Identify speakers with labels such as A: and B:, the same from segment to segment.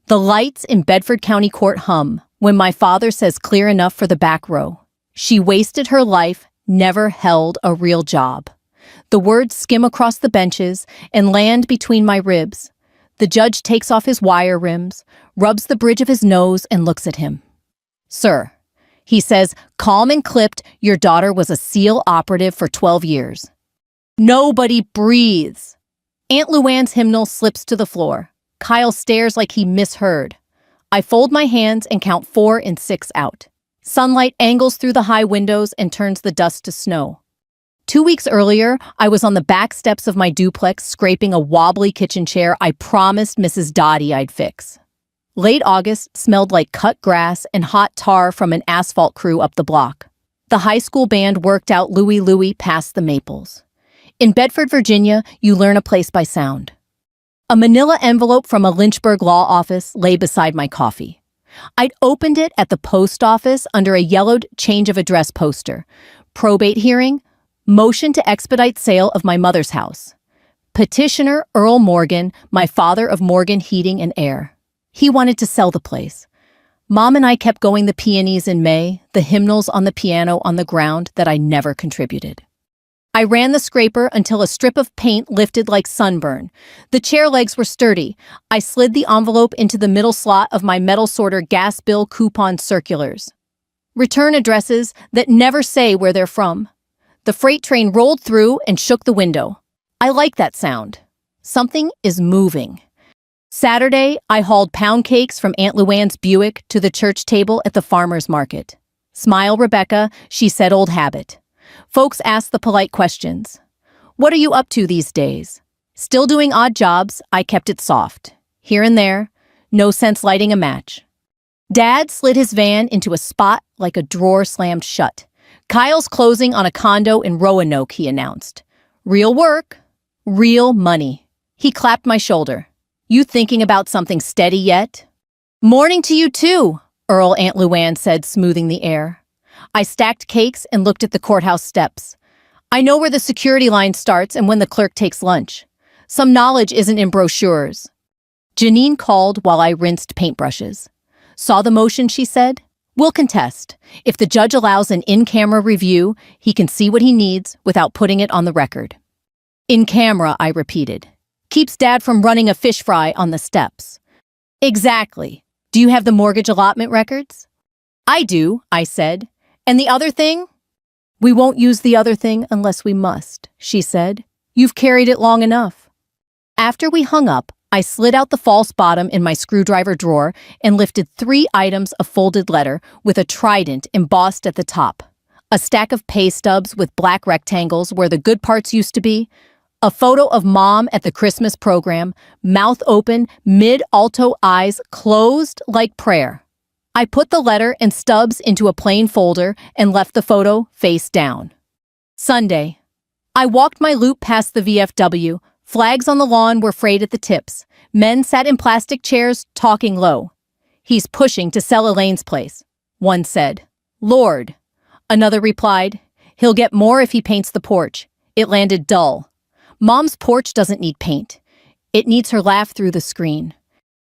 A: The lights in Bedford County Court hum when my father says clear enough for the back row. She wasted her life, never held a real job. The words skim across the benches and land between my ribs. The judge takes off his wire rims, rubs the bridge of his nose, and looks at him. Sir, he says, calm and clipped, your daughter was a SEAL operative for 12 years. Nobody breathes. Aunt Luann's hymnal slips to the floor. Kyle stares like he misheard. I fold my hands and count 4 and 6 out. Sunlight angles through the high windows and turns the dust to snow. 2 weeks earlier, I was on the back steps of my duplex scraping a wobbly kitchen chair I promised Mrs. Dottie I'd fix. Late August smelled like cut grass and hot tar from an asphalt crew up the block. The high school band worked out Louie Louie past the Maples. In Bedford, Virginia, you learn a place by sound. A manila envelope from a Lynchburg law office lay beside my coffee. I'd opened it at the post office under a yellowed change of address poster. Probate hearing, motion to expedite sale of my mother's house. Petitioner Earl Morgan, my father of Morgan Heating and Air. He wanted to sell the place. Mom and I kept going the peonies in May, the hymnals on the piano on the ground that I never contributed. I ran the scraper until a strip of paint lifted like sunburn. The chair legs were sturdy. I slid the envelope into the middle slot of my metal sorter gas bill coupon circulars. Return addresses that never say where they're from. The freight train rolled through and shook the window. I like that sound. Something is moving. Saturday, I hauled pound cakes from Aunt Luann's Buick to the church table at the farmer's market. Smile, Rebecca, she said, old habit. Folks asked the polite questions. What are you up to these days? Still doing odd jobs, I kept it soft. Here and there, no sense lighting a match. Dad slid his van into a spot like a drawer slammed shut. Kyle's closing on a condo in Roanoke, he announced. Real work, real money. He clapped my shoulder. You thinking about something steady yet? Morning to you too, Earl, Aunt Luann said, smoothing the air. I stacked cakes and looked at the courthouse steps. I know where the security line starts and when the clerk takes lunch. Some knowledge isn't in brochures. Janine called while I rinsed paintbrushes. Saw the motion, she said. We'll contest. If the judge allows an in-camera review, he can see what he needs without putting it on the record. In camera, I repeated. Keeps Dad from running a fish fry on the steps. Exactly. Do you have the mortgage allotment records? I do, I said. And the other thing? We won't use the other thing unless we must, she said. You've carried it long enough. After we hung up, I slid out the false bottom in my screwdriver drawer and lifted 3 items of folded letter with a trident embossed at the top. A stack of pay stubs with black rectangles where the good parts used to be. A photo of Mom at the Christmas program, mouth open, mid-alto eyes closed like prayer. I put the letter and stubs into a plain folder and left the photo face down. Sunday. I walked my loop past the VFW. Flags on the lawn were frayed at the tips. Men sat in plastic chairs, talking low. He's pushing to sell Elaine's place, one said. Lord. Another replied, he'll get more if he paints the porch. It landed dull. Mom's porch doesn't need paint. It needs her laugh through the screen.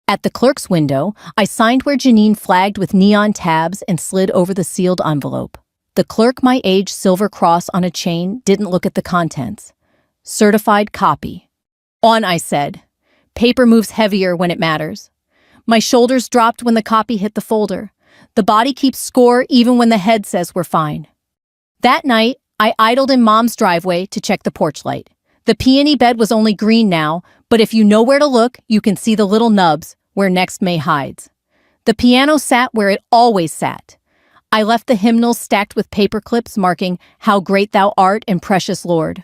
A: At the clerk's window, I signed where Janine flagged with neon tabs and slid over the sealed envelope. The clerk, my age silver cross on a chain, didn't look at the contents. Certified copy. On, I said. Paper moves heavier when it matters. My shoulders dropped when the copy hit the folder. The body keeps score even when the head says we're fine. That night, I idled in Mom's driveway to check the porch light. The peony bed was only green now, but if you know where to look, you can see the little nubs where next May hides. The piano sat where it always sat. I left the hymnals stacked with paper clips marking, How Great Thou Art and Precious Lord.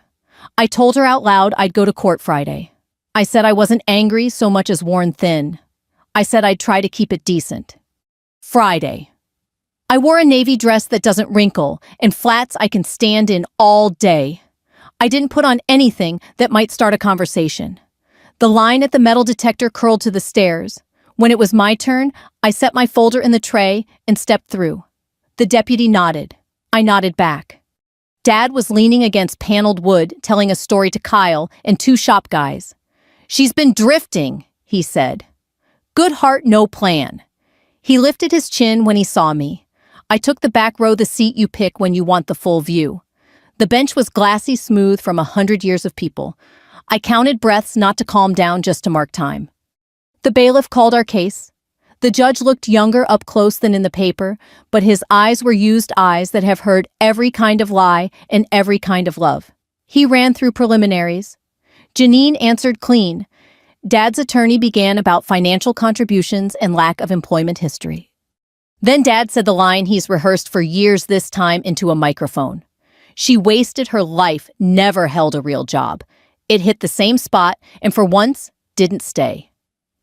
A: I told her out loud I'd go to court Friday. I said I wasn't angry so much as worn thin. I said I'd try to keep it decent. Friday. I wore a navy dress that doesn't wrinkle and flats I can stand in all day. I didn't put on anything that might start a conversation. The line at the metal detector curled to the stairs. When it was my turn, I set my folder in the tray and stepped through. The deputy nodded. I nodded back. Dad was leaning against paneled wood, telling a story to Kyle and 2 shop guys. She's been drifting, he said. Good heart, no plan. He lifted his chin when he saw me. I took the back row, the seat you pick when you want the full view. The bench was glassy smooth from 100 years of people. I counted breaths not to calm down, just to mark time. The bailiff called our case. The judge looked younger up close than in the paper, but his eyes were used eyes that have heard every kind of lie and every kind of love. He ran through preliminaries. Janine answered clean. Dad's attorney began about financial contributions and lack of employment history. Then Dad said the line he's rehearsed for years, this time into a microphone. She wasted her life, never held a real job. It hit the same spot and for once didn't stay.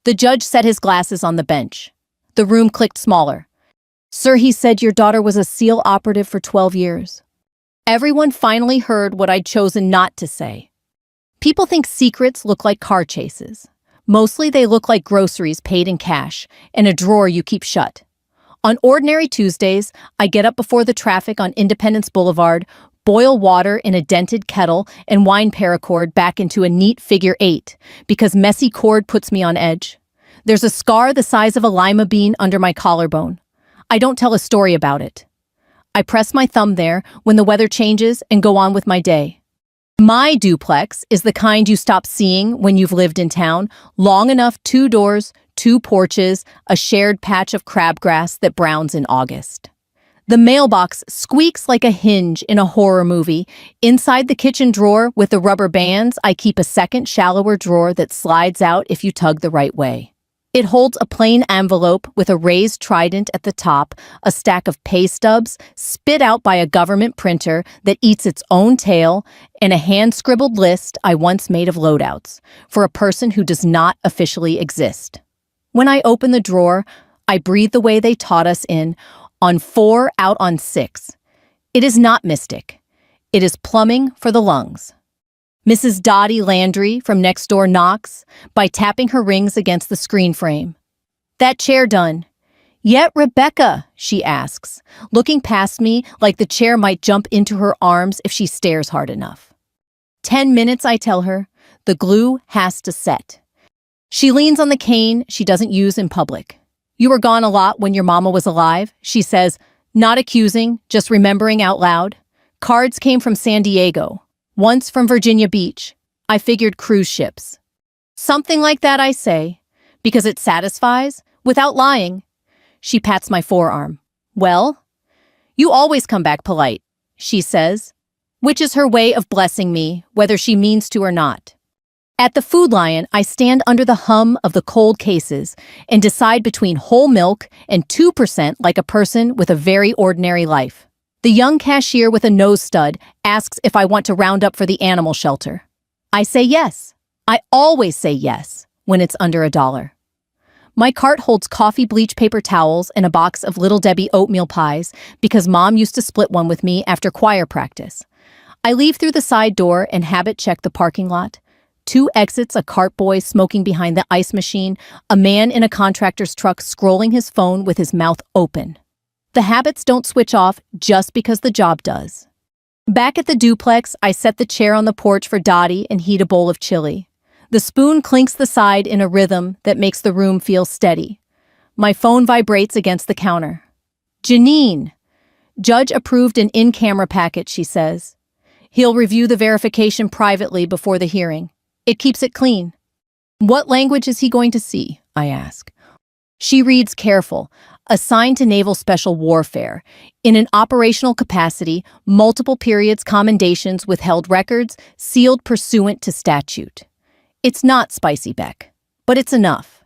A: The judge set his glasses on the bench. The room clicked smaller. Sir, he said, your daughter was a SEAL operative for 12 years. Everyone finally heard what I'd chosen not to say. People think secrets look like car chases. Mostly they look like groceries paid in cash and a drawer you keep shut. On ordinary Tuesdays, I get up before the traffic on Independence Boulevard, boil water in a dented kettle, and wind paracord back into a neat figure 8, because messy cord puts me on edge. There's a scar the size of a lima bean under my collarbone. I don't tell a story about it. I press my thumb there when the weather changes and go on with my day. My duplex is the kind you stop seeing when you've lived in town long enough, 2 doors, 2 porches, a shared patch of crabgrass that browns in August. The mailbox squeaks like a hinge in a horror movie. Inside the kitchen drawer with the rubber bands, I keep a second, shallower drawer that slides out if you tug the right way. It holds a plain envelope with a raised trident at the top, a stack of pay stubs spit out by a government printer that eats its own tail, and a hand-scribbled list I once made of loadouts for a person who does not officially exist. When I open the drawer, I breathe the way they taught us on 4 out on 6. It is not mystic. It is plumbing for the lungs. Mrs. Dottie Landry from next door knocks by tapping her rings against the screen frame. That chair done? Yet, Rebecca, she asks, looking past me like the chair might jump into her arms if she stares hard enough. 10 minutes, I tell her. The glue has to set. She leans on the cane she doesn't use in public. You were gone a lot when your mama was alive, she says, not accusing, just remembering out loud. Cards came from San Diego. Once from Virginia Beach. I figured cruise ships. Something like that, I say, because it satisfies, without lying. She pats my forearm. Well, you always come back polite, she says, which is her way of blessing me, whether she means to or not. At the Food Lion, I stand under the hum of the cold cases and decide between whole milk and 2% like a person with a very ordinary life. The young cashier with a nose stud asks if I want to round up for the animal shelter. I say yes. I always say yes when it's under $1. My cart holds coffee bleach paper towels and a box of Little Debbie oatmeal pies because Mom used to split one with me after choir practice. I leave through the side door and habit check the parking lot. 2 exits, a cart boy smoking behind the ice machine, a man in a contractor's truck scrolling his phone with his mouth open. The habits don't switch off just because the job does. Back at the duplex, I set the chair on the porch for Dottie and heat a bowl of chili. The spoon clinks the side in a rhythm that makes the room feel steady. My phone vibrates against the counter. Janine. Judge approved an in-camera packet, she says. He'll review the verification privately before the hearing. It keeps it clean. What language is he going to see? I ask. She reads careful. Assigned to Naval Special Warfare. In an operational capacity, multiple periods, commendations, withheld records, sealed pursuant to statute. It's not spicy, Beck, but it's enough.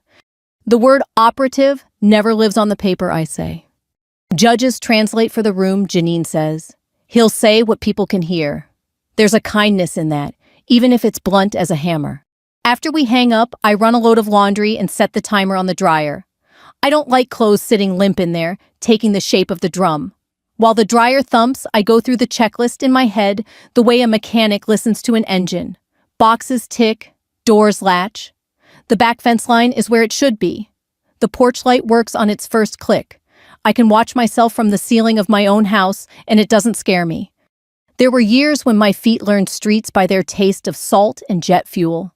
A: The word operative never lives on the paper, I say. Judges translate for the room, Janine says. He'll say what people can hear. There's a kindness in that, even if it's blunt as a hammer. After we hang up, I run a load of laundry and set the timer on the dryer. I don't like clothes sitting limp in there, taking the shape of the drum. While the dryer thumps, I go through the checklist in my head the way a mechanic listens to an engine. Boxes tick, doors latch. The back fence line is where it should be. The porch light works on its first click. I can watch myself from the ceiling of my own house, and it doesn't scare me. There were years when my feet learned streets by their taste of salt and jet fuel.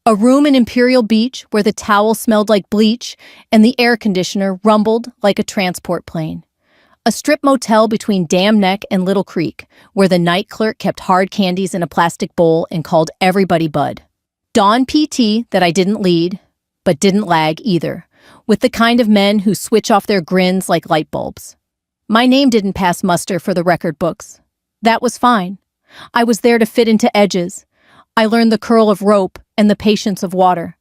A: A room in Imperial Beach where the towel smelled like bleach and the air conditioner rumbled like a transport plane. A strip motel between Dam Neck and Little Creek, where the night clerk kept hard candies in a plastic bowl and called everybody Bud. Dawn PT that I didn't lead, but didn't lag either, with the kind of men who switch off their grins like light bulbs. My name didn't pass muster for the record books. That was fine. I was there to fit into edges. I learned the curl of rope and the patience of water.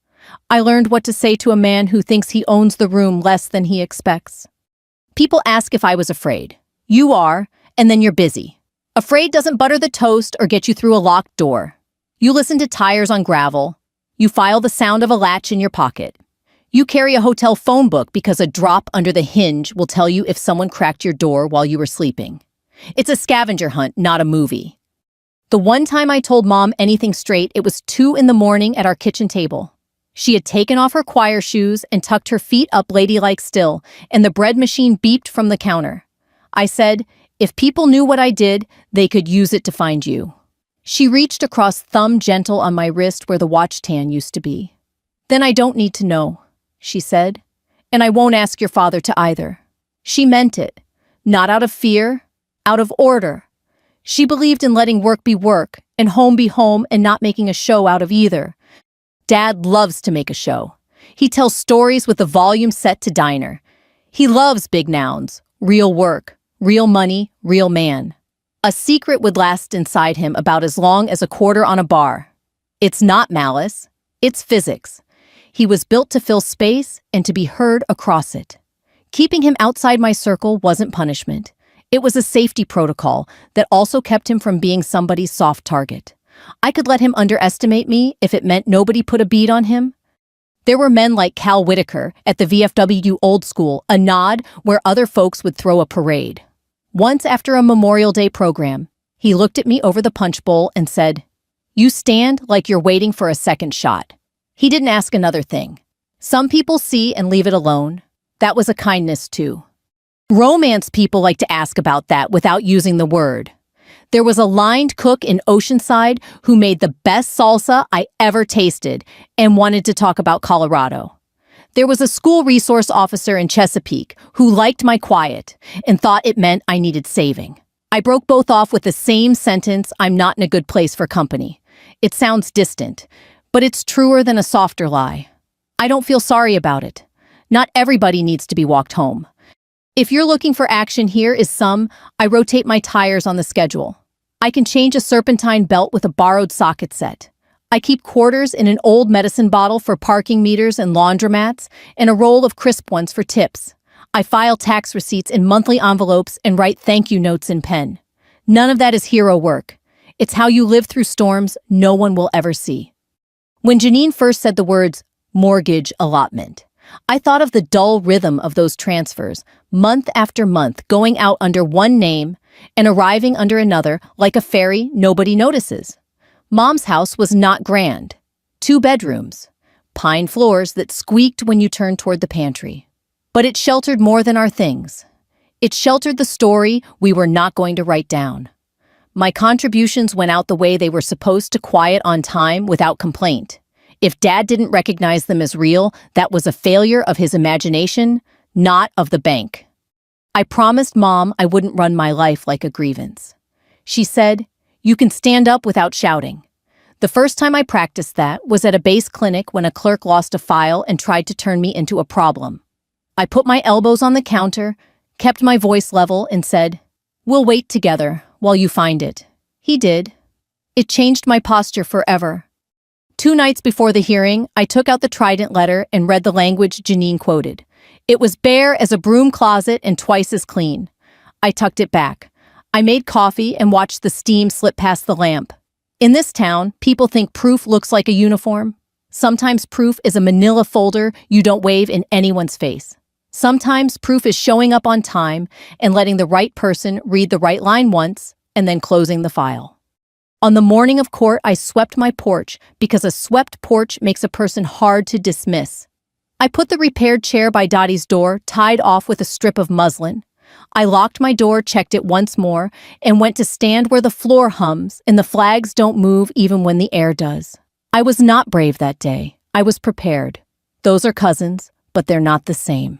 A: I learned what to say to a man who thinks he owns the room less than he expects. People ask if I was afraid. You are, and then you're busy. Afraid doesn't butter the toast or get you through a locked door. You listen to tires on gravel. You file the sound of a latch in your pocket. You carry a hotel phone book because a drop under the hinge will tell you if someone cracked your door while you were sleeping. It's a scavenger hunt, not a movie. The one time I told Mom anything straight, it was 2 a.m. at our kitchen table. She had taken off her choir shoes and tucked her feet up ladylike still, and the bread machine beeped from the counter. I said, if people knew what I did, they could use it to find you. She reached across, thumb gentle on my wrist where the watch tan used to be. Then I don't need to know, she said, and I won't ask your father to either. She meant it, not out of fear, out of order. She believed in letting work be work and home be home and not making a show out of either. Dad loves to make a show. He tells stories with the volume set to diner. He loves big nouns, real work, real money, real man. A secret would last inside him about as long as a quarter on a bar. It's not malice, it's physics. He was built to fill space and to be heard across it. Keeping him outside my circle wasn't punishment. It was a safety protocol that also kept him from being somebody's soft target. I could let him underestimate me if it meant nobody put a bead on him. There were men like Cal Whitaker at the VFW Old School, a nod where other folks would throw a parade. Once after a Memorial Day program, he looked at me over the punch bowl and said, "You stand like you're waiting for a second shot." He didn't ask another thing. Some people see and leave it alone. That was a kindness too. Romance people like to ask about that without using the word. There was a lined cook in Oceanside who made the best salsa I ever tasted and wanted to talk about Colorado. There was a school resource officer in Chesapeake who liked my quiet and thought it meant I needed saving. I broke both off with the same sentence, "I'm not in a good place for company." It sounds distant, but it's truer than a softer lie. I don't feel sorry about it. Not everybody needs to be walked home. If you're looking for action, here is some. I rotate my tires on the schedule. I can change a serpentine belt with a borrowed socket set. I keep quarters in an old medicine bottle for parking meters and laundromats, and a roll of crisp ones for tips. I file tax receipts in monthly envelopes and write thank you notes in pen. None of that is hero work. It's how you live through storms no one will ever see. When Janine first said the words, mortgage allotment, I thought of the dull rhythm of those transfers, month after month, going out under one name and arriving under another like a fairy nobody notices. Mom's house was not grand. 2 bedrooms, pine floors that squeaked when you turned toward the pantry. But it sheltered more than our things. It sheltered the story we were not going to write down. My contributions went out the way they were supposed to, quiet, on time, without complaint. If Dad didn't recognize them as real, that was a failure of his imagination, not of the bank. I promised Mom I wouldn't run my life like a grievance. She said, "You can stand up without shouting." The first time I practiced that was at a base clinic when a clerk lost a file and tried to turn me into a problem. I put my elbows on the counter, kept my voice level, and said, "We'll wait together while you find it." He did. It changed my posture forever. 2 nights before the hearing, I took out the Trident letter and read the language Janine quoted. It was bare as a broom closet and twice as clean. I tucked it back. I made coffee and watched the steam slip past the lamp. In this town, people think proof looks like a uniform. Sometimes proof is a manila folder you don't wave in anyone's face. Sometimes proof is showing up on time and letting the right person read the right line once and then closing the file. On the morning of court, I swept my porch because a swept porch makes a person hard to dismiss. I put the repaired chair by Dottie's door, tied off with a strip of muslin. I locked my door, checked it once more, and went to stand where the floor hums and the flags don't move even when the air does. I was not brave that day. I was prepared. Those are cousins, but they're not the same.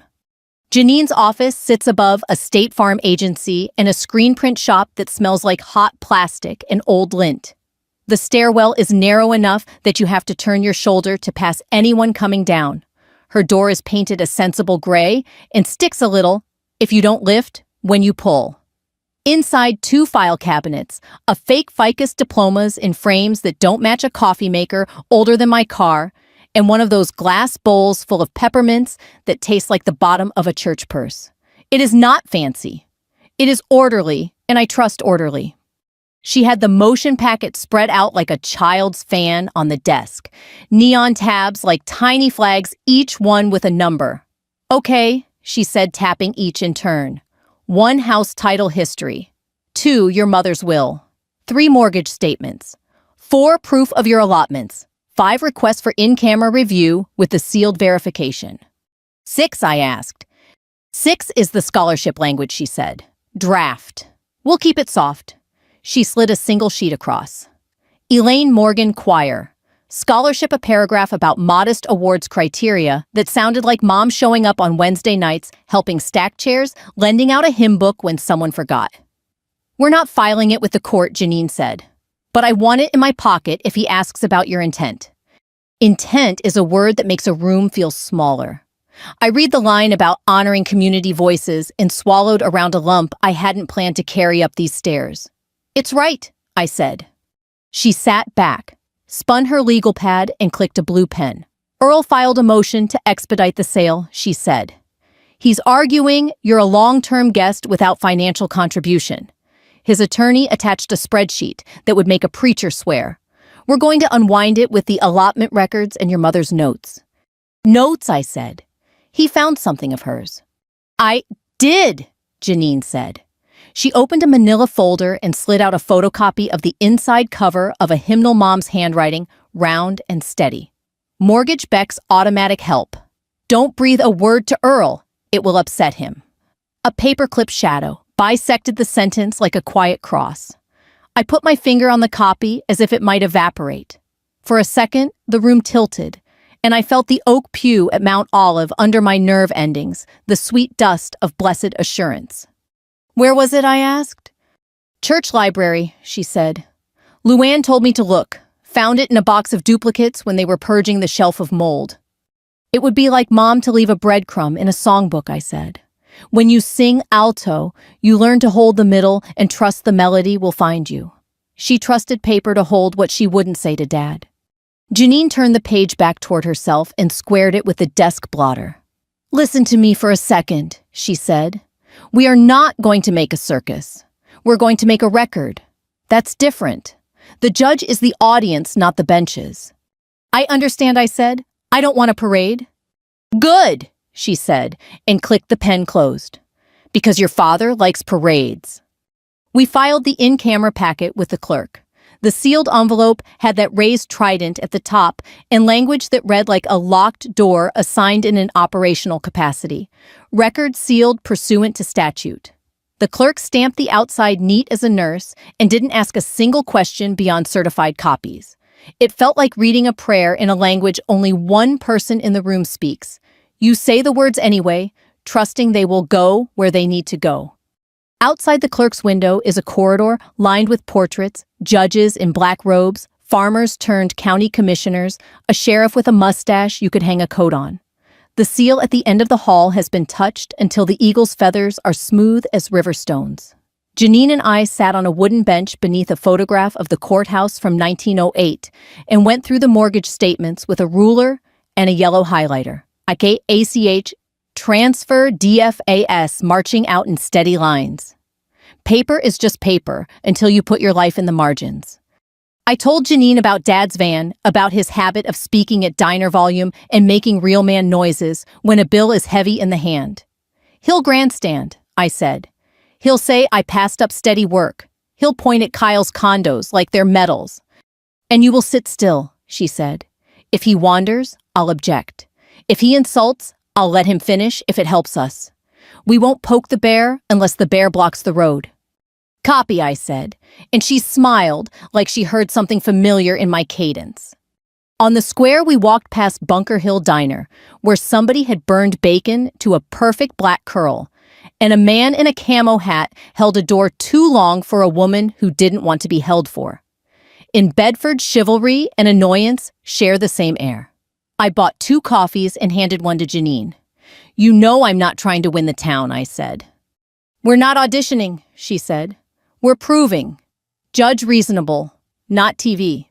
A: Janine's office sits above a State Farm agency and a screen print shop that smells like hot plastic and old lint. The stairwell is narrow enough that you have to turn your shoulder to pass anyone coming down. Her door is painted a sensible gray and sticks a little, if you don't lift, when you pull. Inside, 2 file cabinets, a fake ficus diplomas in frames that don't match a coffee maker older than my car, and one of those glass bowls full of peppermints that taste like the bottom of a church purse. It is not fancy. It is orderly, and I trust orderly. She had the motion packet spread out like a child's fan on the desk. Neon tabs like tiny flags, each one with a number. Okay, she said, tapping each in turn. 1 house title history. 2 your mother's will. 3 mortgage statements. 4 proof of your allotments. 5 requests for in-camera review with the sealed verification. 6, I asked. 6 is the scholarship language, she said. Draft. We'll keep it soft. She slid a single sheet across. Elaine Morgan Choir. Scholarship, a paragraph about modest awards criteria that sounded like mom showing up on Wednesday nights, helping stack chairs, lending out a hymn book when someone forgot. We're not filing it with the court, Janine said. But I want it in my pocket if he asks about your intent. Intent is a word that makes a room feel smaller. I read the line about honoring community voices and swallowed around a lump I hadn't planned to carry up these stairs. It's right, I said. She sat back, spun her legal pad, and clicked a blue pen. Earl filed a motion to expedite the sale, she said. He's arguing you're a long-term guest without financial contribution. His attorney attached a spreadsheet that would make a preacher swear. We're going to unwind it with the allotment records and your mother's notes. Notes, I said. He found something of hers. I did, Janine said. She opened a manila folder and slid out a photocopy of the inside cover of a hymnal mom's handwriting, round and steady. Mortgage Beck's automatic help. Don't breathe a word to Earl. It will upset him. A paperclip shadow bisected the sentence like a quiet cross. I put my finger on the copy as if it might evaporate. For a second, the room tilted, and I felt the oak pew at Mount Olive under my nerve endings, the sweet dust of blessed assurance. Where was it, I asked. Church library, she said. Luann told me to look. Found it in a box of duplicates when they were purging the shelf of mold. It would be like mom to leave a breadcrumb in a songbook, I said. When you sing alto, you learn to hold the middle and trust the melody will find you. She trusted paper to hold what she wouldn't say to Dad. Janine turned the page back toward herself and squared it with the desk blotter. Listen to me for a second, she said. We are not going to make a circus. We're going to make a record. That's different. The judge is the audience, not the benches. I understand, I said. I don't want a parade. Good, she said, and clicked the pen closed. Because your father likes parades. We filed the in-camera packet with the clerk. The sealed envelope had that raised trident at the top and language that read like a locked door assigned in an operational capacity. Record sealed pursuant to statute. The clerk stamped the outside neat as a nurse and didn't ask a single question beyond certified copies. It felt like reading a prayer in a language only one person in the room speaks. You say the words anyway, trusting they will go where they need to go. Outside the clerk's window is a corridor lined with portraits, judges in black robes, farmers turned county commissioners, a sheriff with a mustache you could hang a coat on. The seal at the end of the hall has been touched until the eagle's feathers are smooth as river stones. Janine and I sat on a wooden bench beneath a photograph of the courthouse from 1908 and went through the mortgage statements with a ruler and a yellow highlighter. ACH, transfer DFAS marching out in steady lines. Paper is just paper until you put your life in the margins. I told Janine about Dad's van, about his habit of speaking at diner volume and making real man noises when a bill is heavy in the hand. He'll grandstand, I said. He'll say I passed up steady work. He'll point at Kyle's condos like they're medals. And you will sit still, she said. If he wanders, I'll object. If he insults, I'll let him finish if it helps us. We won't poke the bear unless the bear blocks the road. Copy, I said, and she smiled like she heard something familiar in my cadence. On the square, we walked past Bunker Hill Diner, where somebody had burned bacon to a perfect black curl, and a man in a camo hat held a door too long for a woman who didn't want to be held for. In Bedford, chivalry and annoyance share the same air. I bought 2 coffees and handed one to Janine. "You know I'm not trying to win the town," I said. "We're not auditioning," she said. "We're proving. Judge reasonable, not TV."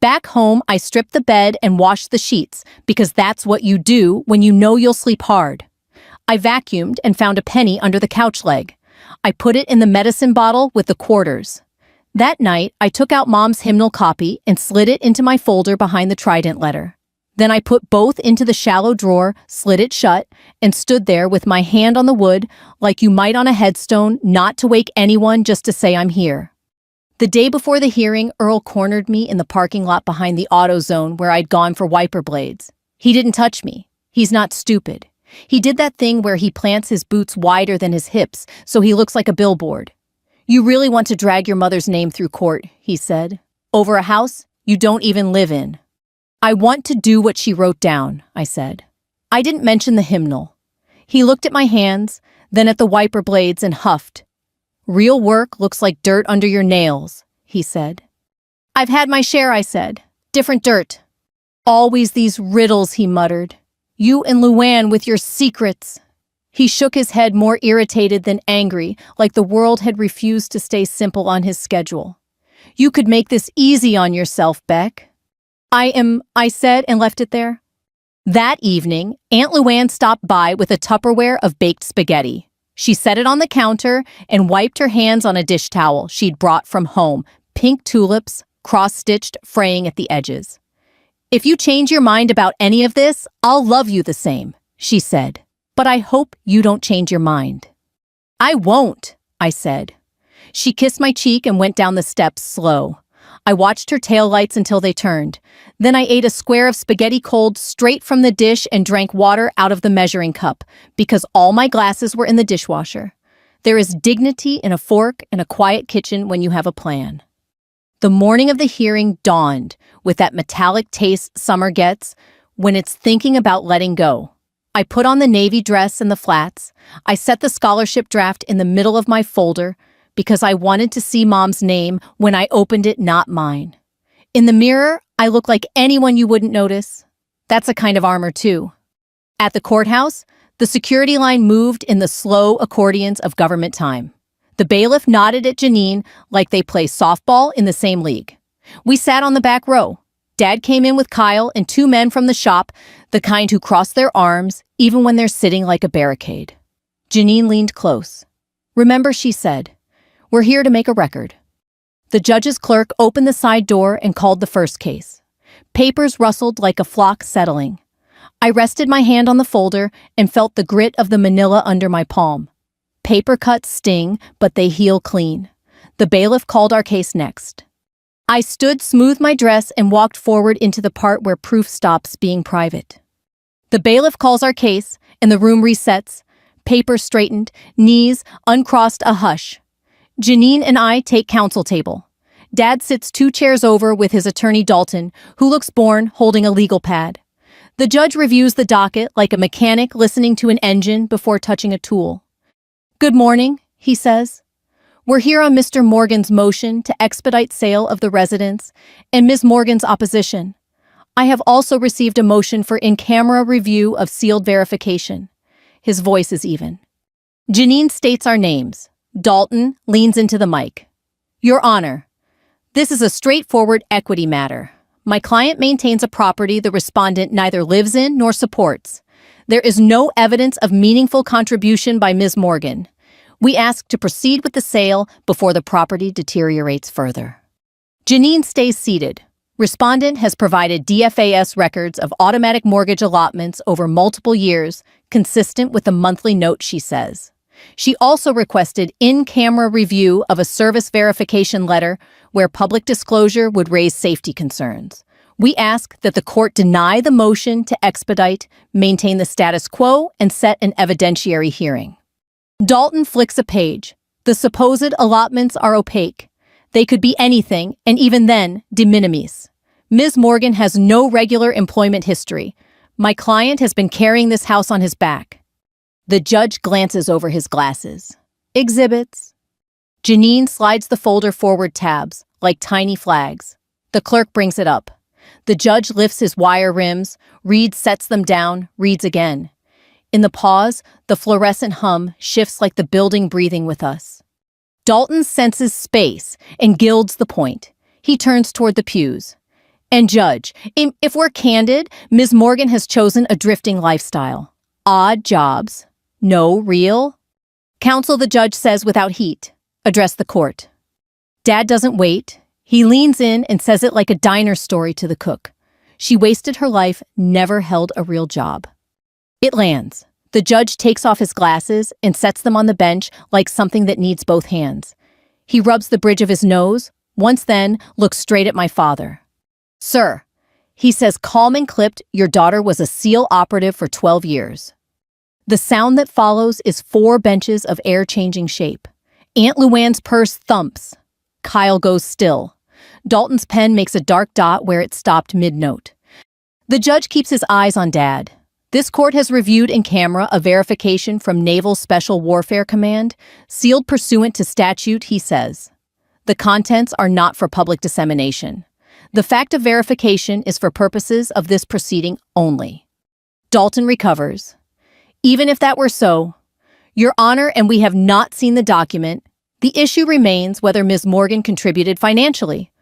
A: Back home, I stripped the bed and washed the sheets because that's what you do when you know you'll sleep hard. I vacuumed and found a penny under the couch leg. I put it in the medicine bottle with the quarters. That night, I took out Mom's hymnal copy and slid it into my folder behind the Trident letter. Then I put both into the shallow drawer, slid it shut, and stood there with my hand on the wood like you might on a headstone, not to wake anyone, just to say I'm here. The day before the hearing, Earl cornered me in the parking lot behind the AutoZone where I'd gone for wiper blades. He didn't touch me. He's not stupid. He did that thing where he plants his boots wider than his hips so he looks like a billboard. "You really want to drag your mother's name through court," he said, "over a house you don't even live in." "I want to do what she wrote down," I said. I didn't mention the hymnal. He looked at my hands, then at the wiper blades and huffed. "Real work looks like dirt under your nails," he said. "I've had my share," I said. "Different dirt." "Always these riddles," he muttered. "You and Luann with your secrets." He shook his head, more irritated than angry, like the world had refused to stay simple on his schedule. "You could make this easy on yourself, Beck." I said, and left it there. That evening, Aunt Luann stopped by with a Tupperware of baked spaghetti. She set it on the counter and wiped her hands on a dish towel she'd brought from home, pink tulips, cross-stitched, fraying at the edges. "If you change your mind about any of this, I'll love you the same," she said. "But I hope you don't change your mind." "I won't," I said. She kissed my cheek and went down the steps slow. I watched her taillights until they turned. Then I ate a square of spaghetti cold straight from the dish and drank water out of the measuring cup, because all my glasses were in the dishwasher. There is dignity in a fork and a quiet kitchen when you have a plan. The morning of the hearing dawned with that metallic taste summer gets when it's thinking about letting go. I put on the navy dress and the flats. I set the scholarship draft in the middle of my folder because I wanted to see Mom's name when I opened it, not mine. In the mirror, I look like anyone you wouldn't notice. That's a kind of armor, too. At the courthouse, the security line moved in the slow accordions of government time. The bailiff nodded at Janine like they play softball in the same league. We sat on the back row. Dad came in with Kyle and 2 men from the shop, the kind who cross their arms even when they're sitting like a barricade. Janine leaned close. "Remember," she said, "we're here to make a record." The judge's clerk opened the side door and called the first case. Papers rustled like a flock settling. I rested my hand on the folder and felt the grit of the manila under my palm. Paper cuts sting, but they heal clean. The bailiff called our case next. I stood, smoothed my dress, and walked forward into the part where proof stops being private. The bailiff calls our case, and the room resets. Paper straightened, knees uncrossed, a hush. Janine and I take counsel table. Dad sits 2 chairs over with his attorney Dalton, who looks bored, holding a legal pad. The judge reviews the docket like a mechanic listening to an engine before touching a tool. "Good morning," he says. "We're here on Mr. Morgan's motion to expedite sale of the residence and Ms. Morgan's opposition. I have also received a motion for in-camera review of sealed verification." His voice is even. Janine states our names. Dalton leans into the mic. "Your Honor, this is a straightforward equity matter. My client maintains a property the respondent neither lives in nor supports. There is no evidence of meaningful contribution by Ms. Morgan. We ask to proceed with the sale before the property deteriorates further." Janine stays seated. Respondent has provided DFAS records of automatic mortgage allotments over multiple years, consistent with the monthly note, she says. She also requested in-camera review of a service verification letter where public disclosure would raise safety concerns. We ask that the court deny the motion to expedite, maintain the status quo, and set an evidentiary hearing. Dalton flicks a page. The supposed allotments are opaque. They could be anything, and even then, de minimis. Ms. Morgan has no regular employment history. My client has been carrying this house on his back. The judge glances over his glasses. Exhibits. Janine slides the folder forward tabs, like tiny flags. The clerk brings it up. The judge lifts his wire rims, reads, sets them down, reads again. In the pause, the fluorescent hum shifts like the building breathing with us. Dalton senses space and gilds the point. He turns toward the pews. And Judge, if we're candid, Ms. Morgan has chosen a drifting lifestyle. Odd jobs. No real. Counsel, the judge says without heat. Address the court. Dad doesn't wait. He leans in and says it like a diner story to the cook. She wasted her life, never held a real job. It lands. The judge takes off his glasses and sets them on the bench like something that needs both hands. He rubs the bridge of his nose, once then looks straight at my father. Sir, he says calm and clipped, your daughter was a SEAL operative for 12 years. The sound that follows is 4 benches of air changing shape. Aunt Luann's purse thumps. Kyle goes still. Dalton's pen makes a dark dot where it stopped mid-note. The judge keeps his eyes on Dad. This court has reviewed in camera a verification from Naval Special Warfare Command, sealed pursuant to statute, he says. The contents are not for public dissemination. The fact of verification is for purposes of this proceeding only. Dalton recovers. Even if that were so, Your Honor, and we have not seen the document, the issue remains whether Ms. Morgan contributed financially.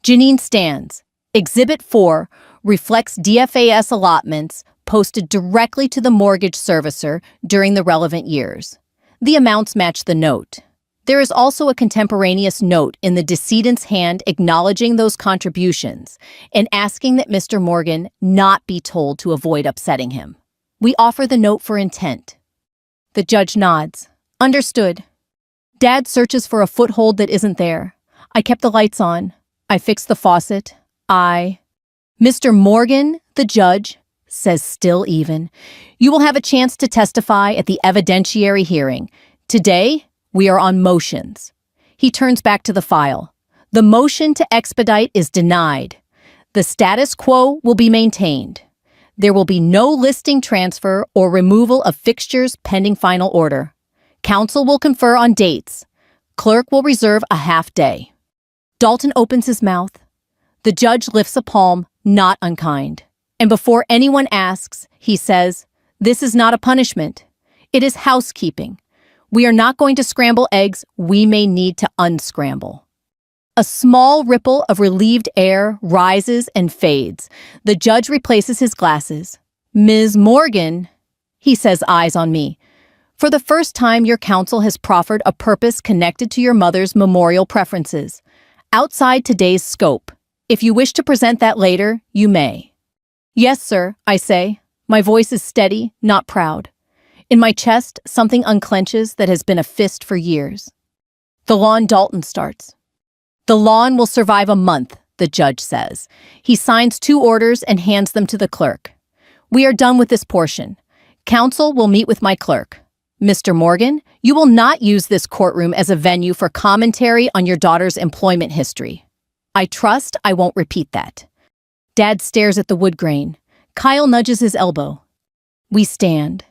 A: Janine stands. Exhibit 4 reflects DFAS allotments posted directly to the mortgage servicer during the relevant years. The amounts match the note. There is also a contemporaneous note in the decedent's hand acknowledging those contributions and asking that Mr. Morgan not be told to avoid upsetting him. We offer the note for intent. The judge nods. Understood. Dad searches for a foothold that isn't there. I kept the lights on. I fixed the faucet. Mr. Morgan, the judge, says still even, you will have a chance to testify at the evidentiary hearing. Today, we are on motions. He turns back to the file. The motion to expedite is denied. The status quo will be maintained. There will be no listing transfer or removal of fixtures pending final order. Counsel will confer on dates. Clerk will reserve a half day. Dalton opens his mouth. The judge lifts a palm, not unkind. And before anyone asks, he says, this is not a punishment. It is housekeeping. We are not going to scramble eggs we may need to unscramble. A small ripple of relieved air rises and fades. The judge replaces his glasses. Ms. Morgan, he says, eyes on me. For the first time, your counsel has proffered a purpose connected to your mother's memorial preferences. Outside today's scope. If you wish to present that later, you may. Yes, sir, I say. My voice is steady, not proud. In my chest, something unclenches that has been a fist for years. The lawn, Dalton starts. The lawn will survive a month, the judge says. He signs 2 orders and hands them to the clerk. We are done with this portion. Counsel will meet with my clerk. Mr. Morgan, you will not use this courtroom as a venue for commentary on your daughter's employment history. I trust I won't repeat that. Dad stares at the wood grain. Kyle nudges his elbow. We stand.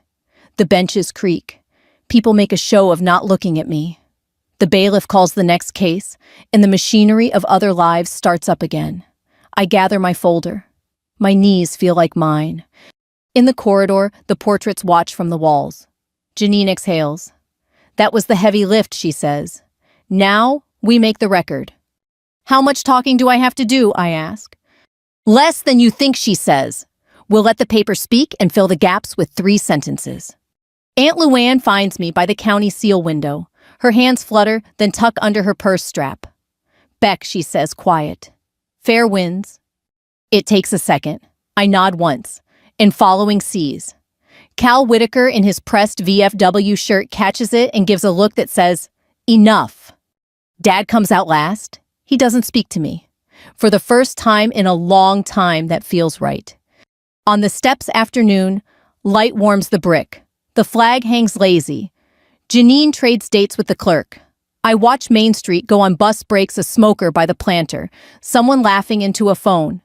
A: The benches creak. People make a show of not looking at me. The bailiff calls the next case, and the machinery of other lives starts up again. I gather my folder. My knees feel like mine. In the corridor, the portraits watch from the walls. Janine exhales. That was the heavy lift, she says. Now, we make the record. How much talking do I have to do, I ask. Less than you think, she says. We'll let the paper speak and fill the gaps with 3 sentences. Aunt Luann finds me by the county seal window. Her hands flutter, then tuck under her purse strap. Beck, she says, quiet. Fair winds. It takes a second. I nod once, and following sees. Cal Whitaker in his pressed VFW shirt catches it and gives a look that says, enough. Dad comes out last. He doesn't speak to me. For the first time in a long time, that feels right. On the steps afternoon, light warms the brick. The flag hangs lazy. Janine trades dates with the clerk. I watch Main Street go on bus breaks, a smoker by the planter, someone laughing into a phone.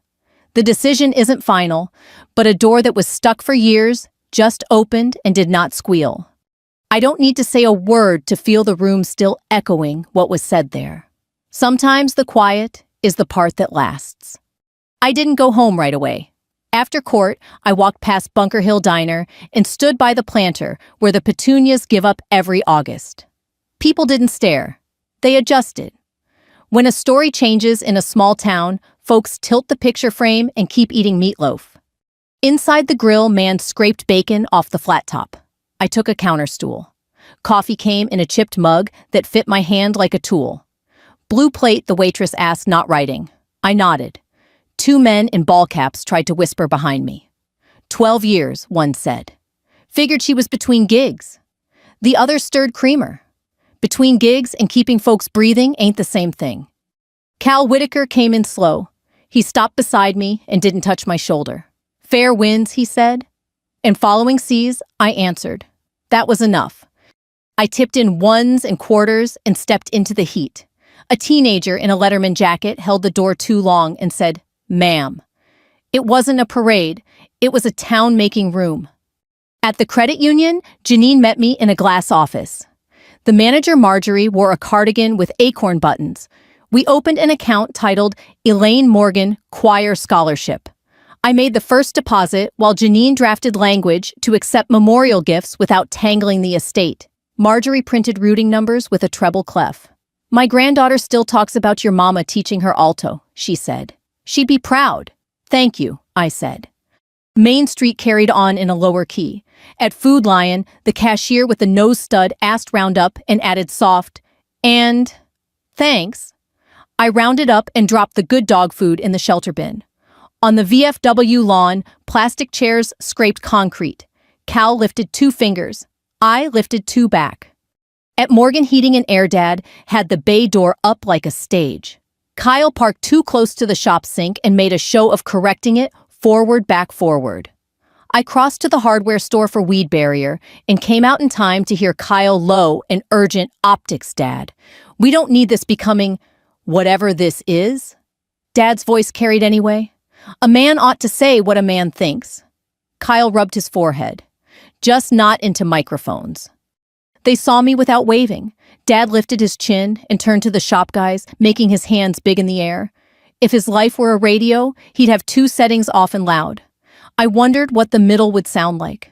A: The decision isn't final, but a door that was stuck for years just opened and did not squeal. I don't need to say a word to feel the room still echoing what was said there. Sometimes the quiet is the part that lasts. I didn't go home right away. After court, I walked past Bunker Hill Diner and stood by the planter where the petunias give up every August. People didn't stare. They adjusted. When a story changes in a small town, folks tilt the picture frame and keep eating meatloaf. Inside the grill, man scraped bacon off the flat top. I took a counter stool. Coffee came in a chipped mug that fit my hand like a tool. Blue plate, the waitress asked, not writing. I nodded. 2 men in ball caps tried to whisper behind me. 12 years, one said. Figured she was between gigs. The other stirred creamer. Between gigs and keeping folks breathing ain't the same thing. Cal Whitaker came in slow. He stopped beside me and didn't touch my shoulder. Fair winds, he said. And following seas, I answered. That was enough. I tipped in ones and quarters and stepped into the heat. A teenager in a Letterman jacket held the door too long and said, "Ma'am." It wasn't a parade. It was a town-making room. At the credit union, Janine met me in a glass office. The manager, Marjorie, wore a cardigan with acorn buttons. We opened an account titled Elaine Morgan Choir Scholarship. I made the first deposit while Janine drafted language to accept memorial gifts without tangling the estate. Marjorie printed routing numbers with a treble clef. My granddaughter still talks about your mama teaching her alto, she said. She'd be proud. Thank you, I said. Main Street carried on in a lower key. At Food Lion, the cashier with the nose stud asked roundup and added soft, and thanks. I rounded up and dropped the good dog food in the shelter bin. On the VFW lawn, plastic chairs scraped concrete. Cal lifted 2 fingers. I lifted 2 back. At Morgan Heating and Air, Dad had the bay door up like a stage. Kyle parked too close to the shop sink and made a show of correcting it, forward, back, forward. I crossed to the hardware store for weed barrier and came out in time to hear Kyle low and urgent, "Optics, Dad. We don't need this becoming whatever this is." Dad's voice carried anyway. A man ought to say what a man thinks. Kyle rubbed his forehead. Just not into microphones. They saw me without waving. Dad lifted his chin and turned to the shop guys, making his hands big in the air. If his life were a radio, he'd have 2 settings off and loud. I wondered what the middle would sound like.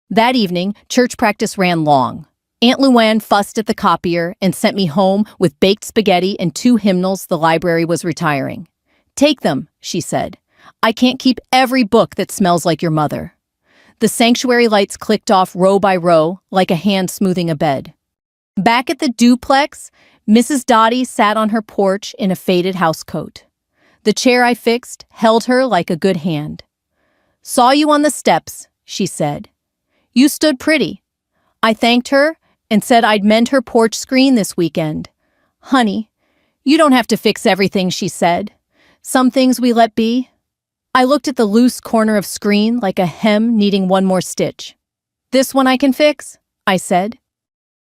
A: That evening, church practice ran long. Aunt Luann fussed at the copier and sent me home with baked spaghetti and 2 hymnals the library was retiring. "Take them," she said. "I can't keep every book that smells like your mother." The sanctuary lights clicked off row by row, like a hand smoothing a bed. Back at the duplex, Mrs. Dottie sat on her porch in a faded housecoat. The chair I fixed held her like a good hand. "Saw you on the steps," she said. "You stood pretty." I thanked her and said I'd mend her porch screen this weekend. "Honey, you don't have to fix everything," she said. "Some things we let be." I looked at the loose corner of screen like a hem needing one more stitch. "This one I can fix," I said.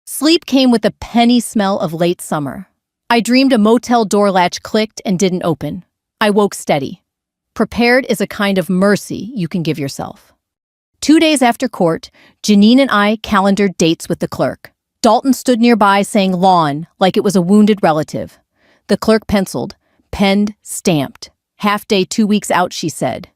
A: Sleep came with the penny smell of late summer. I dreamed a motel door latch clicked and didn't open. I woke steady. Prepared is a kind of mercy you can give yourself. 2 days after court, Janine and I calendared dates with the clerk. Dalton stood nearby saying lawn like it was a wounded relative. The clerk penciled, penned, stamped. "Half day 2 weeks out," she said.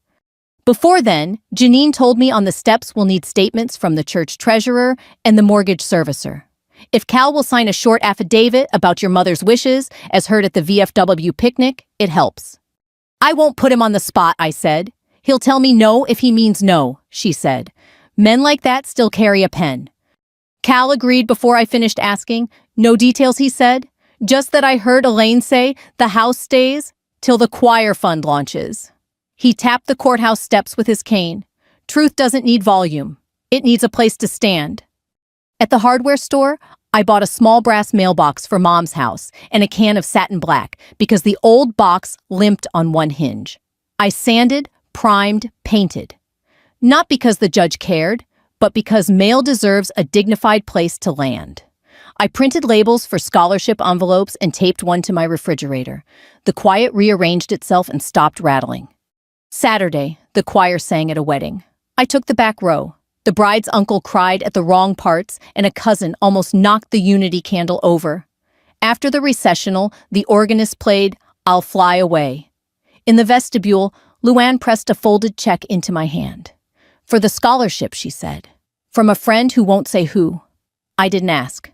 A: Before then, Janine told me on the steps we'll need statements from the church treasurer and the mortgage servicer. If Cal will sign a short affidavit about your mother's wishes, as heard at the VFW picnic, it helps. "I won't put him on the spot," I said. "He'll tell me no if he means no," she said. "Men like that still carry a pen." Cal agreed before I finished asking. "No details," he said. "Just that I heard Elaine say the house stays till the choir fund launches." He tapped the courthouse steps with his cane. "Truth doesn't need volume. It needs a place to stand." At the hardware store, I bought a small brass mailbox for Mom's house and a can of satin black because the old box limped on one hinge. I sanded, primed, painted. Not because the judge cared, but because mail deserves a dignified place to land. I printed labels for scholarship envelopes and taped one to my refrigerator. The quiet rearranged itself and stopped rattling. Saturday, the choir sang at a wedding. I took the back row. The bride's uncle cried at the wrong parts, and a cousin almost knocked the unity candle over. After the recessional, the organist played "I'll Fly Away." In the vestibule, Luann pressed a folded check into my hand. "For the scholarship," she said. "From a friend who won't say who." I didn't ask.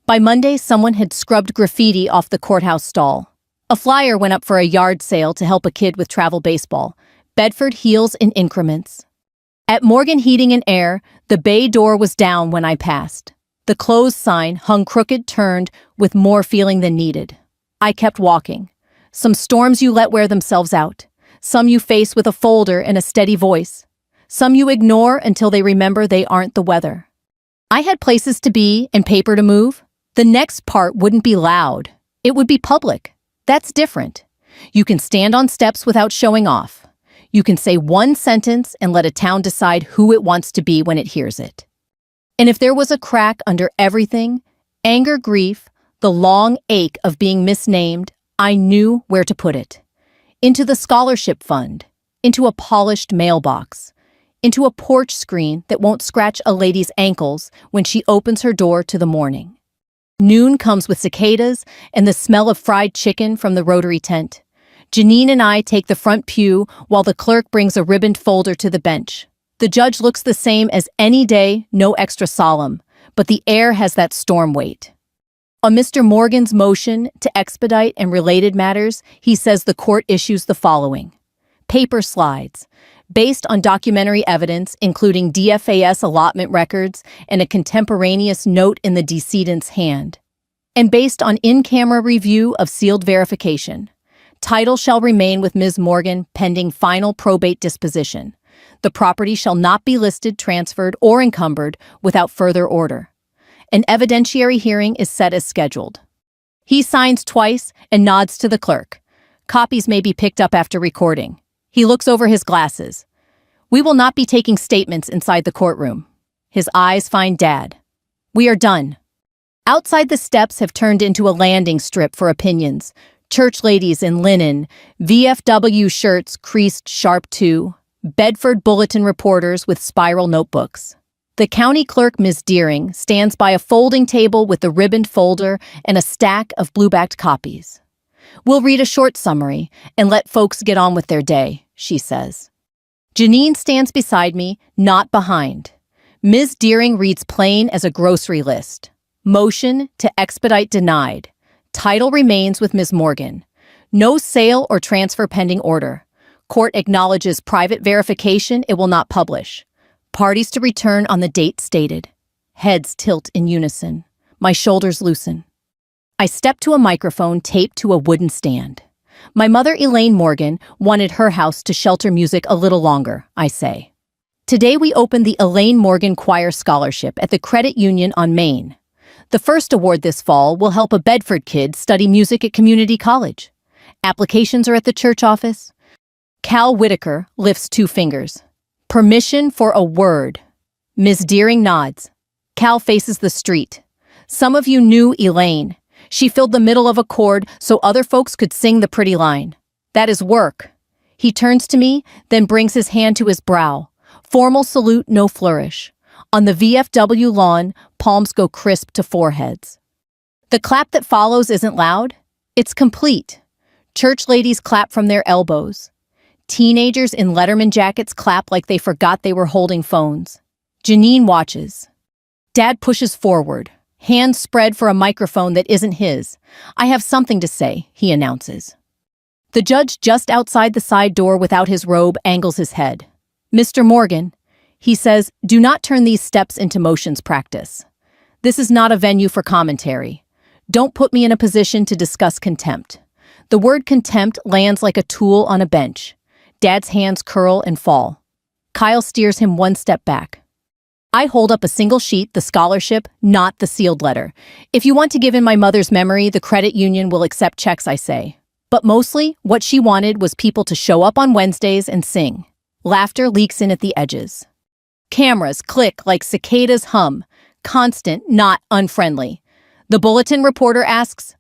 A: By Monday, someone had scrubbed graffiti off the courthouse stall. A flyer went up for a yard sale to help a kid with travel baseball. Bedford heals in increments. At Morgan Heating and Air, the bay door was down when I passed. The closed sign hung crooked, turned, with more feeling than needed. I kept walking. Some storms you let wear themselves out. Some you face with a folder and a steady voice. Some you ignore until they remember they aren't the weather. I had places to be and paper to move. The next part wouldn't be loud. It would be public. That's different. You can stand on steps without showing off. You can say one sentence and let a town decide who it wants to be when it hears it. And if there was a crack under everything, anger, grief, the long ache of being misnamed, I knew where to put it. Into the scholarship fund, into a polished mailbox, into a porch screen that won't scratch a lady's ankles when she opens her door to the morning. Noon comes with cicadas and the smell of fried chicken from the Rotary tent. Janine and I take the front pew while the clerk brings a ribboned folder to the bench. The judge looks the same as any day, no extra solemn, but the air has that storm weight. On Mr. Morgan's motion to expedite and related matters, he says the court issues the following. Paper slides, based on documentary evidence, including DFAS allotment records and a contemporaneous note in the decedent's hand, and based on in-camera review of sealed verification. Title shall remain with Ms. Morgan pending final probate disposition. The property shall not be listed, transferred, or encumbered without further order. An evidentiary hearing is set as scheduled. He signs twice and nods to the clerk. Copies may be picked up after recording. He looks over his glasses. We will not be taking statements inside the courtroom. His eyes find Dad. We are done. Outside, the steps have turned into a landing strip for opinions. Church ladies in linen, VFW shirts creased sharp too, Bedford bulletin reporters with spiral notebooks. The county clerk, Ms. Deering, stands by a folding table with the ribboned folder and a stack of blue-backed copies. We'll read a short summary and let folks get on with their day, she says. Janine stands beside me, not behind. Ms. Deering reads plain as a grocery list. Motion to expedite denied. Title remains with Ms. Morgan. No sale or transfer pending order. Court acknowledges private verification it will not publish. Parties to return on the date stated. Heads tilt in unison. My shoulders loosen. I step to a microphone taped to a wooden stand. My mother, Elaine Morgan, wanted her house to shelter music a little longer, I say. Today we open the Elaine Morgan Choir Scholarship at the Credit Union on Main. The first award this fall will help a Bedford kid study music at community college. Applications are at the church office. Cal Whitaker lifts 2 fingers. Permission for a word. Ms. Deering nods. Cal faces the street. Some of you knew Elaine. She filled the middle of a chord so other folks could sing the pretty line. That is work. He turns to me, then brings his hand to his brow. Formal salute, no flourish. On the VFW lawn, palms go crisp to foreheads. The clap that follows isn't loud. It's complete. Church ladies clap from their elbows. Teenagers in Letterman jackets clap like they forgot they were holding phones. Janine watches. Dad pushes forward, hands spread for a microphone that isn't his. I have something to say, he announces. The judge just outside the side door without his robe angles his head. Mr. Morgan, he says, do not turn these steps into motions practice. This is not a venue for commentary. Don't put me in a position to discuss contempt. The word contempt lands like a tool on a bench. Dad's hands curl and fall. Kyle steers him 1 step back. I hold up a single sheet, the scholarship, not the sealed letter. If you want to give in my mother's memory, the credit union will accept checks, I say. But mostly, what she wanted was people to show up on Wednesdays and sing. Laughter leaks in at the edges. Cameras click like cicadas hum, constant, not unfriendly. The bulletin reporter asks,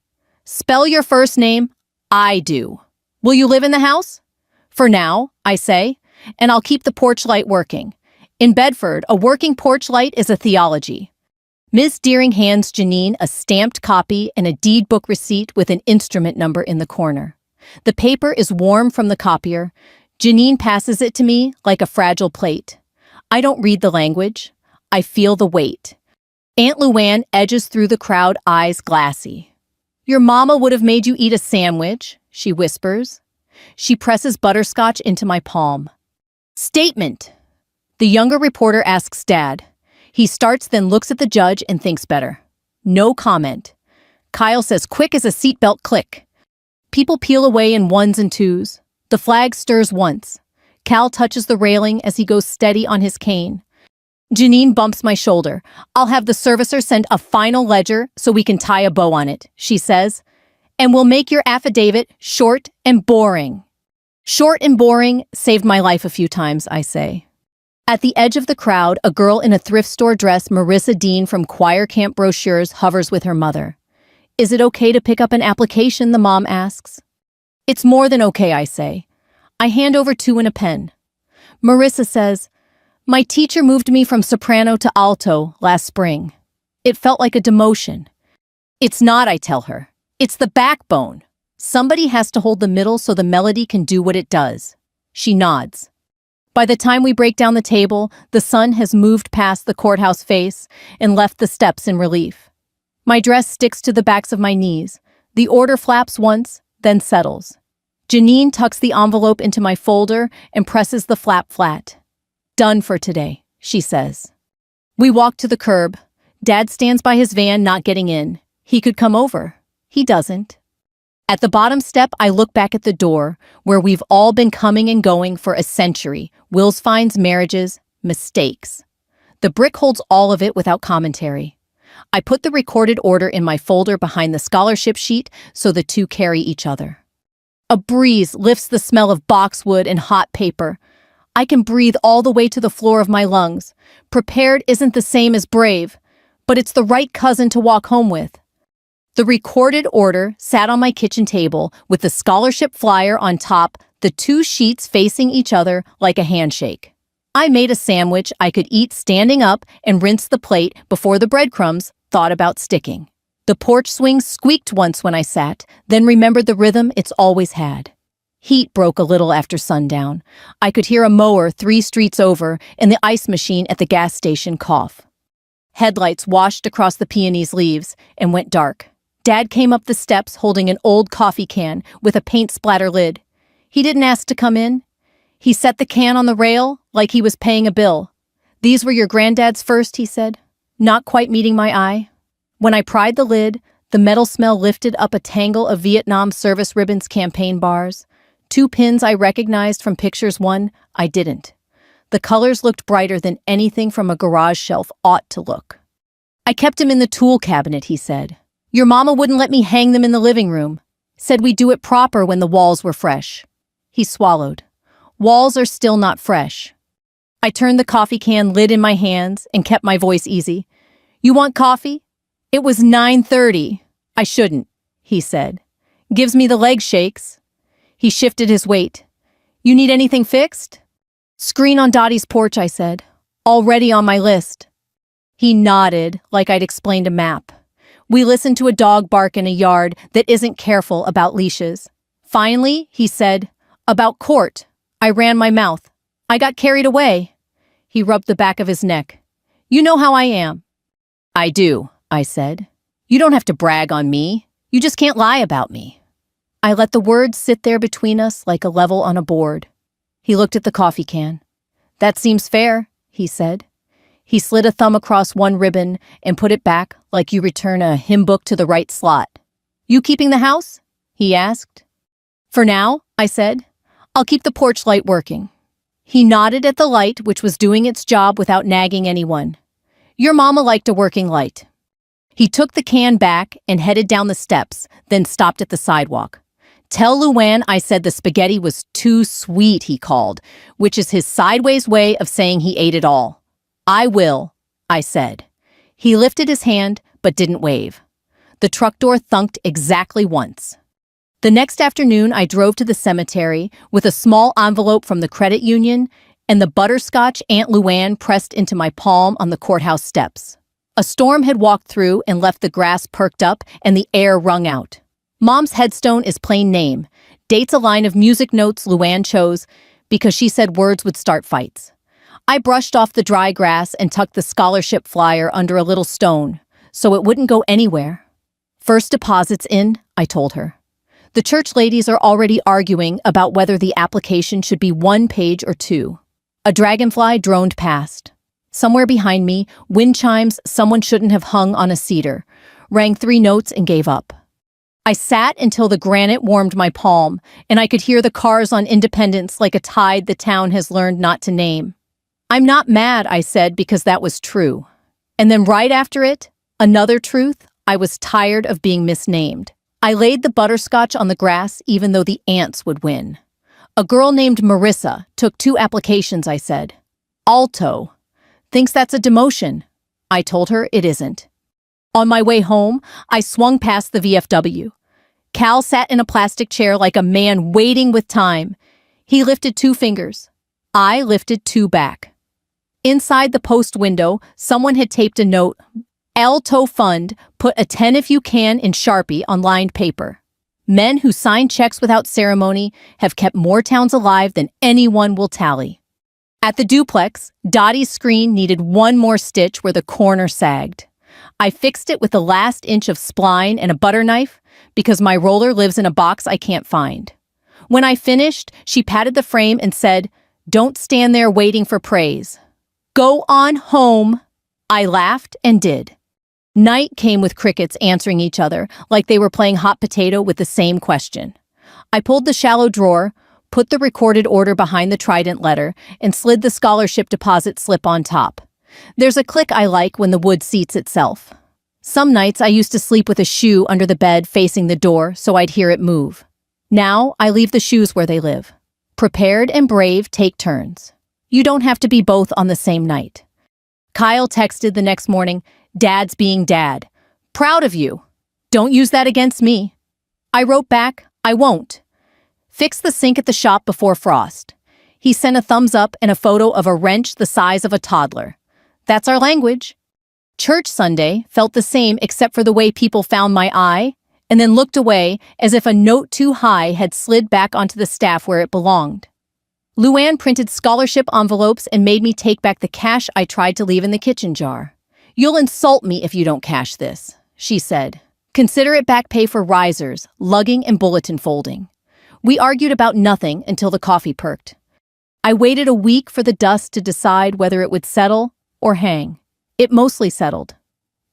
A: spell your first name. I do. Will you live in the house? For now, I say, and I'll keep the porch light working. In Bedford, a working porch light is a theology. Ms. Deering hands Janine a stamped copy and a deed book receipt with an instrument number in the corner. The paper is warm from the copier. Janine passes it to me like a fragile plate. I don't read the language. I feel the weight. Aunt Luann edges through the crowd, eyes glassy. Your mama would have made you eat a sandwich, she whispers. She presses butterscotch into my palm. Statement. The younger reporter asks Dad. He starts, then looks at the judge and thinks better. No comment. Kyle says quick as a seatbelt click. People peel away in ones and twos. The flag stirs once. Cal touches the railing as he goes steady on his cane. Janine bumps my shoulder. I'll have the servicer send a final ledger so we can tie a bow on it, she says. And we'll make your affidavit short and boring. Short and boring saved my life a few times, I say. At the edge of the crowd, a girl in a thrift store dress, Marissa Dean from Choir Camp Brochures, hovers with her mother. Is it okay to pick up an application, the mom asks. It's more than okay, I say. I hand over two and a pen. Marissa says, my teacher moved me from soprano to alto last spring. It felt like a demotion. It's not, I tell her. It's the backbone. Somebody has to hold the middle so the melody can do what it does. She nods. By the time we break down the table, the sun has moved past the courthouse face and left the steps in relief. My dress sticks to the backs of my knees. The order flaps once, then settles. Janine tucks the envelope into my folder and presses the flap flat. Done for today, she says. We walk to the curb. Dad stands by his van, not getting in. He could come over. He doesn't. At the bottom step, I look back at the door, where we've all been coming and going for a century. Wills, fines, marriages, mistakes. The brick holds all of it without commentary. I put the recorded order in my folder behind the scholarship sheet so the two carry each other. A breeze lifts the smell of boxwood and hot paper. I can breathe all the way to the floor of my lungs. Prepared isn't the same as brave, but it's the right cousin to walk home with. The recorded order sat on my kitchen table with the scholarship flyer on top, the two sheets facing each other like a handshake. I made a sandwich I could eat standing up and rinsed the plate before the breadcrumbs thought about sticking. The porch swing squeaked once when I sat, then remembered the rhythm it's always had. Heat broke a little after sundown. I could hear a mower 3 streets over and the ice machine at the gas station cough. Headlights washed across the peonies leaves and went dark. Dad came up the steps holding an old coffee can with a paint splatter lid. He didn't ask to come in. He set the can on the rail like he was paying a bill. These were your granddad's first, he said, not quite meeting my eye. When I pried the lid, the metal smell lifted up a tangle of Vietnam service ribbons campaign bars. 2 pins I recognized from pictures, 1 I didn't. The colors looked brighter than anything from a garage shelf ought to look. I kept him in the tool cabinet, he said. Your mama wouldn't let me hang them in the living room. Said we'd do it proper when the walls were fresh. He swallowed. Walls are still not fresh. I turned the coffee can lid in my hands and kept my voice easy. You want coffee? It was 9:30. I shouldn't, he said. Gives me the leg shakes. He shifted his weight. You need anything fixed? Screen on Dottie's porch, I said. Already on my list. He nodded like I'd explained a map. We listened to a dog bark in a yard that isn't careful about leashes. Finally, he said, about court. I ran my mouth. I got carried away. He rubbed the back of his neck. You know how I am. I do, I said. You don't have to brag on me. You just can't lie about me. I let the words sit there between us like a level on a board. He looked at the coffee can. That seems fair, he said. He slid a thumb across one ribbon and put it back like you return a hymn book to the right slot. You keeping the house? He asked. For now, I said. I'll keep the porch light working. He nodded at the light, which was doing its job without nagging anyone. Your mama liked a working light. He took the can back and headed down the steps, then stopped at the sidewalk. Tell Luann I said the spaghetti was too sweet, he called, which is his sideways way of saying he ate it all. I will, I said. He lifted his hand, but didn't wave. The truck door thunked exactly once. The next afternoon, I drove to the cemetery with a small envelope from the credit union and the butterscotch Aunt Luann pressed into my palm on the courthouse steps. A storm had walked through and left the grass perked up and the air wrung out. Mom's headstone is plain name, dates a line of music notes Luann chose because she said words would start fights. I brushed off the dry grass and tucked the scholarship flyer under a little stone so it wouldn't go anywhere. First deposit's in, I told her. The church ladies are already arguing about whether the application should be 1 page or 2. A dragonfly droned past. Somewhere behind me, wind chimes someone shouldn't have hung on a cedar, rang 3 notes and gave up. I sat until the granite warmed my palm, and I could hear the cars on Independence like a tide the town has learned not to name. I'm not mad, I said, because that was true. And then right after it, another truth, I was tired of being misnamed. I laid the butterscotch on the grass even though the ants would win. A girl named Marissa took 2 applications, I said. Alto. Thinks that's a demotion. I told her it isn't. On my way home, I swung past the VFW. Cal sat in a plastic chair like a man waiting with time. He lifted 2 fingers. I lifted 2 back. Inside the post window, someone had taped a note. Alto Fund, put a 10 if you can in Sharpie on lined paper. Men who sign checks without ceremony have kept more towns alive than anyone will tally. At the duplex, Dottie's screen needed 1 more stitch where the corner sagged. I fixed it with the last inch of spline and a butter knife because my roller lives in a box I can't find. When I finished, she patted the frame and said, "Don't stand there waiting for praise. Go on home." I laughed and did. Night came with crickets answering each other like they were playing hot potato with the same question. I pulled the shallow drawer, put the recorded order behind the trident letter, and slid the scholarship deposit slip on top. There's a click I like when the wood seats itself. Some nights I used to sleep with a shoe under the bed facing the door so I'd hear it move. Now I leave the shoes where they live. Prepared and brave take turns. You don't have to be both on the same night. Kyle texted the next morning, "Dad's being dad. Proud of you. Don't use that against me." I wrote back, "I won't. Fix the sink at the shop before frost." He sent a thumbs up and a photo of a wrench the size of a toddler. That's our language. Church Sunday felt the same except for the way people found my eye and then looked away as if a note too high had slid back onto the staff where it belonged. Luann printed scholarship envelopes and made me take back the cash I tried to leave in the kitchen jar. "You'll insult me if you don't cash this," she said. "Consider it back pay for risers, lugging, and bulletin folding." We argued about nothing until the coffee perked. I waited a week for the dust to decide whether it would settle or hang. It mostly settled.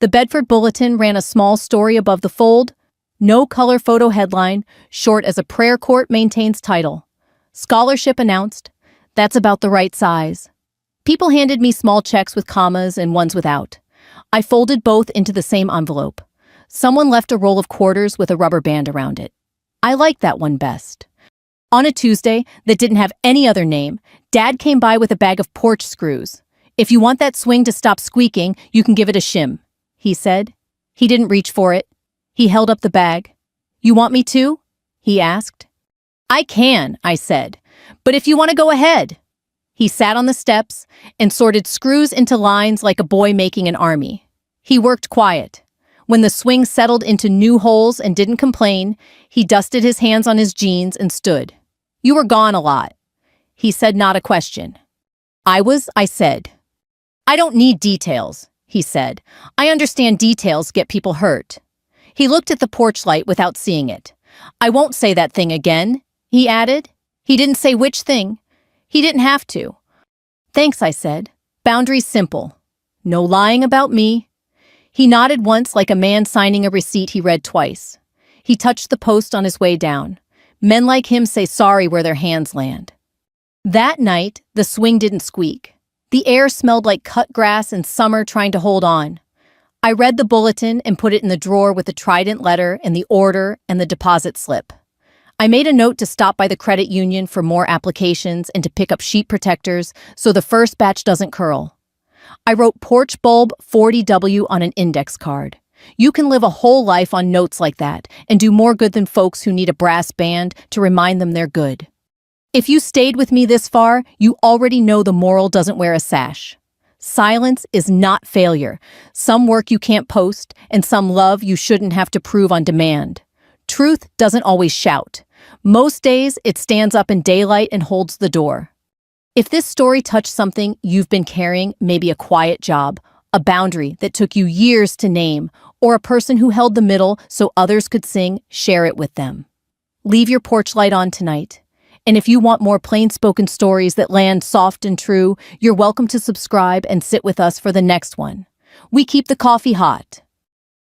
A: The Bedford Bulletin ran a small story above the fold, no color photo headline, short as a prayer court maintains title. Scholarship announced. That's about the right size. People handed me small checks with commas and ones without. I folded both into the same envelope. Someone left a roll of quarters with a rubber band around it. I liked that one best. On a Tuesday that didn't have any other name, Dad came by with a bag of porch screws. "If you want that swing to stop squeaking, you can give it a shim," he said. He didn't reach for it. He held up the bag. "You want me to?" he asked. "I can," I said, "but if you want to go ahead." He sat on the steps and sorted screws into lines like a boy making an army. He worked quiet. When the swing settled into new holes and didn't complain, he dusted his hands on his jeans and stood. "You were gone a lot." He said, "Not a question." I said. "I don't need details," he said. "I understand details get people hurt." He looked at the porch light without seeing it. "I won't say that thing again," he added. He didn't say which thing. He didn't have to. "Thanks," I said. "Boundaries simple. No lying about me." He nodded once like a man signing a receipt he read twice. He touched the post on his way down. Men like him say sorry where their hands land. That night, the swing didn't squeak. The air smelled like cut grass and summer trying to hold on. I read the bulletin and put it in the drawer with the trident letter and the order and the deposit slip. I made a note to stop by the credit union for more applications and to pick up sheet protectors so the first batch doesn't curl. I wrote porch bulb 40W on an index card. You can live a whole life on notes like that and do more good than folks who need a brass band to remind them they're good. If you stayed with me this far, you already know the moral doesn't wear a sash. Silence is not failure. Some work you can't post, and some love you shouldn't have to prove on demand. Truth doesn't always shout. Most days, it stands up in daylight and holds the door. If this story touched something you've been carrying, maybe a quiet job, a boundary that took you years to name, or a person who held the middle so others could sing, share it with them. Leave your porch light on tonight. And if you want more plain-spoken stories that land soft and true, you're welcome to subscribe and sit with us for the next one. We keep the coffee hot.